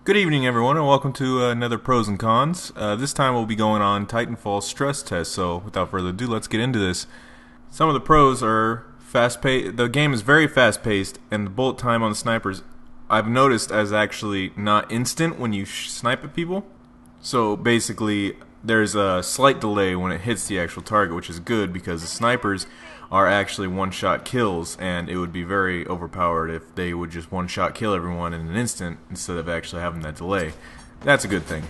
Good evening, everyone, and welcome to another Pros and Cons. This time we'll be going on Titanfall stress test, so without further ado, let's get into this. Some of the pros are fast-paced. The game is very fast-paced, and the bullet time on the snipers, I've noticed, as actually not instant when you snipe at people. So basically, there's a slight delay when it hits the actual target, which is good because the snipers are actually one-shot kills, and it would be very overpowered if they would just one-shot kill everyone in an instant instead of actually having that delay. That's a good thing.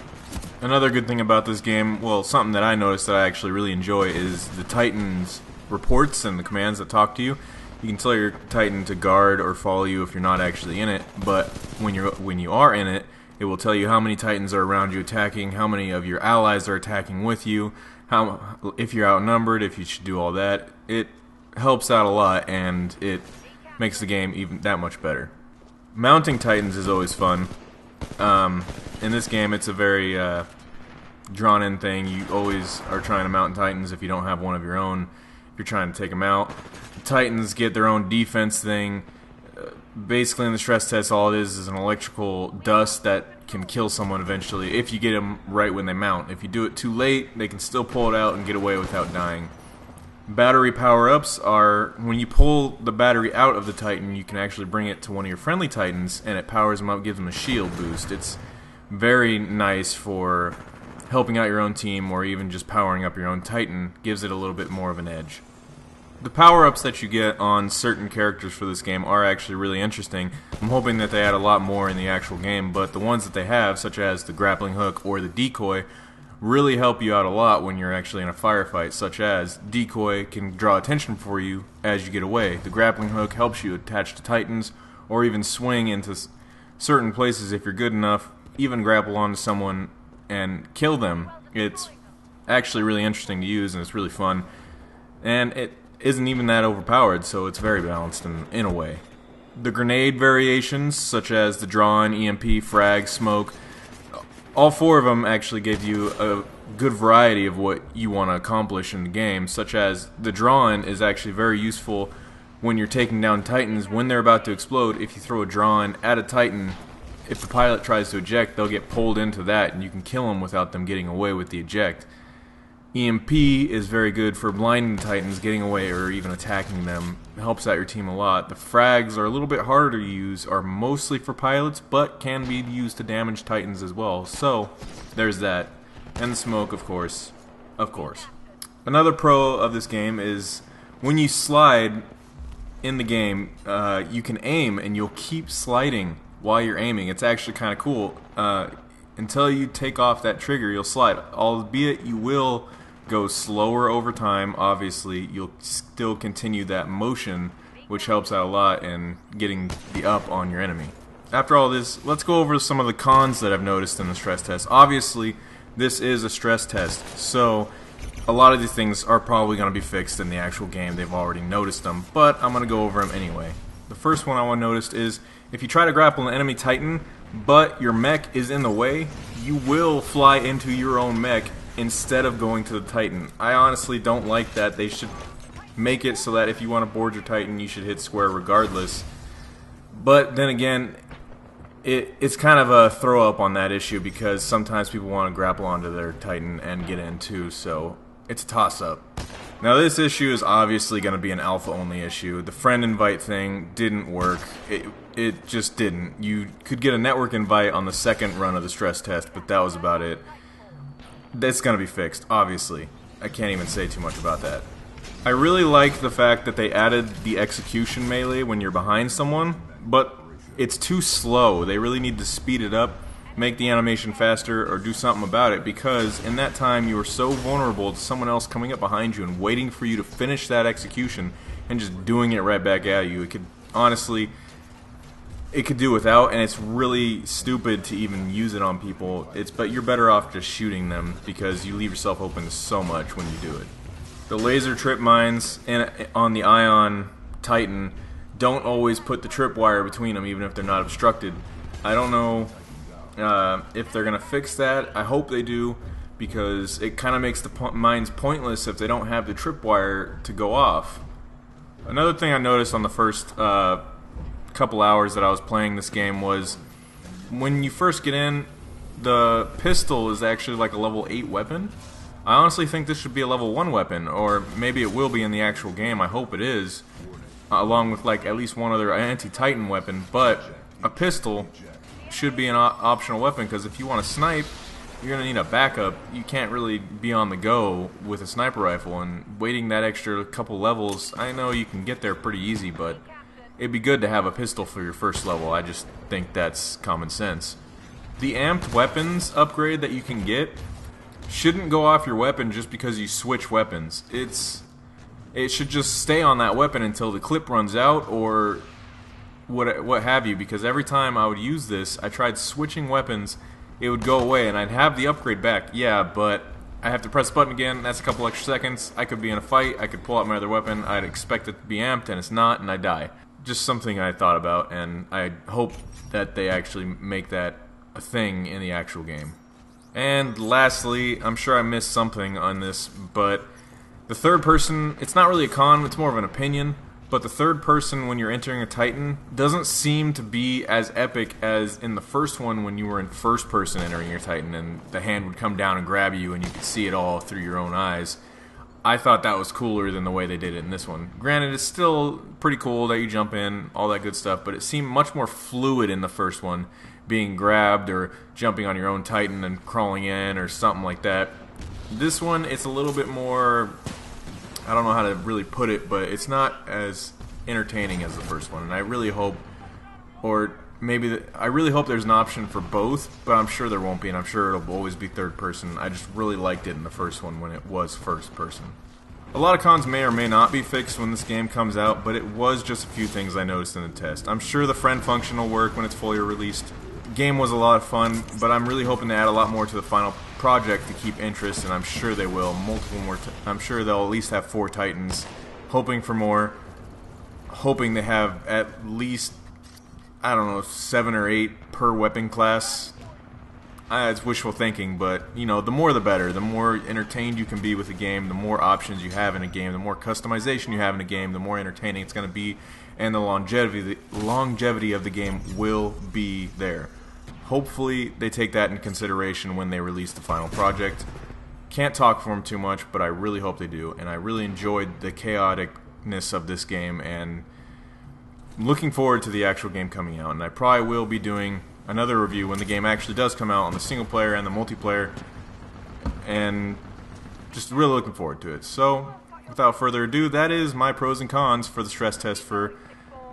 Another good thing about this game, well, something that I noticed that I actually really enjoy, is the Titan's reports and the commands that talk to you. You can tell your Titan to guard or follow you if you're not actually in it, but when you are in it, it will tell you how many Titans are around you attacking, how many of your allies are attacking with you, if you're outnumbered, if you should do all that. It helps out a lot, and it makes the game even that much better. Mounting Titans is always fun. In this game, it's a very drawn-in thing. You always are trying to mount Titans if you don't have one of your own, if you're trying to take them out. The Titans get their own defense thing. Basically, in the stress test, all it is an electrical dust that can kill someone eventually if you get them right when they mount. If you do it too late, they can still pull it out and get away without dying. Battery power-ups are when you pull the battery out of the Titan, you can actually bring it to one of your friendly Titans, and it powers them up, gives them a shield boost. It's very nice for helping out your own team, or even just powering up your own Titan. Gives it a little bit more of an edge. The power-ups that you get on certain characters for this game are actually really interesting. I'm hoping that they add a lot more in the actual game, but the ones that they have, such as the grappling hook or the decoy, really help you out a lot when you're actually in a firefight, such as decoy can draw attention for you as you get away. The grappling hook helps you attach to Titans, or even swing into certain places if you're good enough, even grapple onto someone and kill them. It's actually really interesting to use, and it's really fun. And it isn't even that overpowered, so it's very balanced in a way. The grenade variations, such as the drawn, EMP, frag, smoke, all four of them actually give you a good variety of what you want to accomplish in the game, such as the drawn is actually very useful when you're taking down Titans when they're about to explode. If you throw a drawn at a Titan, if the pilot tries to eject, they'll get pulled into that, and you can kill them without them getting away with the eject. EMP is very good for blinding Titans, getting away, or even attacking them. It helps out your team a lot. The frags are a little bit harder to use, are mostly for pilots, but can be used to damage Titans as well. So, there's that. And the smoke, of course. Of course. Another pro of this game is when you slide in the game, you can aim, and you'll keep sliding while you're aiming. It's actually kind of cool. Until you take off that trigger, you'll slide. Albeit you will go slower over time, obviously, you'll still continue that motion, which helps out a lot in getting the up on your enemy. After all this, let's go over some of the cons that I've noticed in the stress test. Obviously, this is a stress test, so a lot of these things are probably going to be fixed in the actual game. They've already noticed them, but I'm going to go over them anyway. The first one I want to notice is if you try to grapple an enemy Titan, but your mech is in the way, you will fly into your own mech instead of going to the Titan. I honestly don't like that. They should make it so that if you want to board your Titan, you should hit square regardless. But then again, it's kind of a throw up on that issue because sometimes people want to grapple onto their Titan and get in too, so it's a toss up. Now this issue is obviously going to be an alpha only issue. The friend invite thing didn't work. It just didn't. You could get a network invite on the second run of the stress test, but that was about it. That's going to be fixed, obviously. I can't even say too much about that. I really like the fact that they added the execution melee when you're behind someone, but it's too slow. They really need to speed it up, make the animation faster, or do something about it, because in that time you are so vulnerable to someone else coming up behind you and waiting for you to finish that execution and just doing it right back at you. It could, honestly, it could do without, and it's really stupid to even use it on people. But you're better off just shooting them because you leave yourself open to so much when you do it. The laser trip mines on the Ion Titan don't always put the tripwire between them, even if they're not obstructed. I don't know if they're gonna fix that. I hope they do, because it kind of makes the mines pointless if they don't have the tripwire to go off. Another thing I noticed on the first couple hours that I was playing this game was when you first get in, the pistol is actually like a level 8 weapon. I honestly think this should be a level 1 weapon, or maybe it will be in the actual game. I hope it is, along with like at least one other anti-Titan weapon. But a pistol should be an optional weapon, because if you want to snipe, you're going to need a backup. You can't really be on the go with a sniper rifle, and waiting that extra couple levels, I know you can get there pretty easy, but it'd be good to have a pistol for your first level. I just think that's common sense. The amped weapons upgrade that you can get shouldn't go off your weapon just because you switch weapons. It should just stay on that weapon until the clip runs out, or what have you, because every time I would use this, I tried switching weapons, it would go away and I'd have the upgrade back. Yeah, but I have to press the button again, that's a couple extra seconds. I could be in a fight, I could pull out my other weapon, I'd expect it to be amped, and it's not, and I die. Just something I thought about, and I hope that they actually make that a thing in the actual game. And lastly, I'm sure I missed something on this, but the third person, it's not really a con, it's more of an opinion, but the third person when you're entering a Titan doesn't seem to be as epic as in the first one when you were in first person entering your Titan and the hand would come down and grab you and you could see it all through your own eyes. I thought that was cooler than the way they did it in this one. Granted, it's still pretty cool that you jump in, all that good stuff, but it seemed much more fluid in the first one, being grabbed or jumping on your own Titan and crawling in or something like that. This one, it's a little bit more, I don't know how to really put it, but it's not as entertaining as the first one, and I really hope, or maybe, I really hope there's an option for both, but I'm sure there won't be, and I'm sure it'll always be third person. I just really liked it in the first one when it was first person. A lot of cons may or may not be fixed when this game comes out, but it was just a few things I noticed in the test. I'm sure the friend function will work when it's fully released. The game was a lot of fun, but I'm really hoping to add a lot more to the final project to keep interest, and I'm sure they will. Multiple more. I'm sure they'll at least have 4 Titans. Hoping for more. Hoping they have at least, I don't know, 7 or 8 per weapon class. It's wishful thinking, but you know, the more the better. The more entertained you can be with the game, the more options you have in a game, the more customization you have in a game, the more entertaining it's going to be, and the longevity of the game will be there. Hopefully they take that into consideration when they release the final project. Can't talk for them too much, but I really hope they do, and I really enjoyed the chaoticness of this game, and I'm looking forward to the actual game coming out, and I probably will be doing another review when the game actually does come out on the single player and the multiplayer, and just really looking forward to it. So, without further ado, that is my pros and cons for the stress test for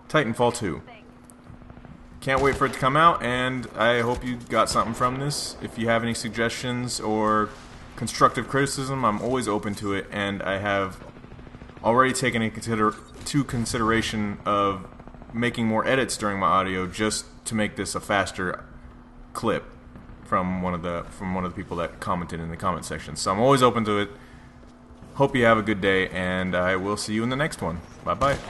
Titanfall 2. Can't wait for it to come out, and I hope you got something from this. If you have any suggestions or constructive criticism, I'm always open to it, and I have already taken into consideration of making more edits during my audio just to make this a faster clip from one of the people that commented in the comment section. So I'm always open to it. Hope you have a good day, and I will see you in the next one. Bye bye.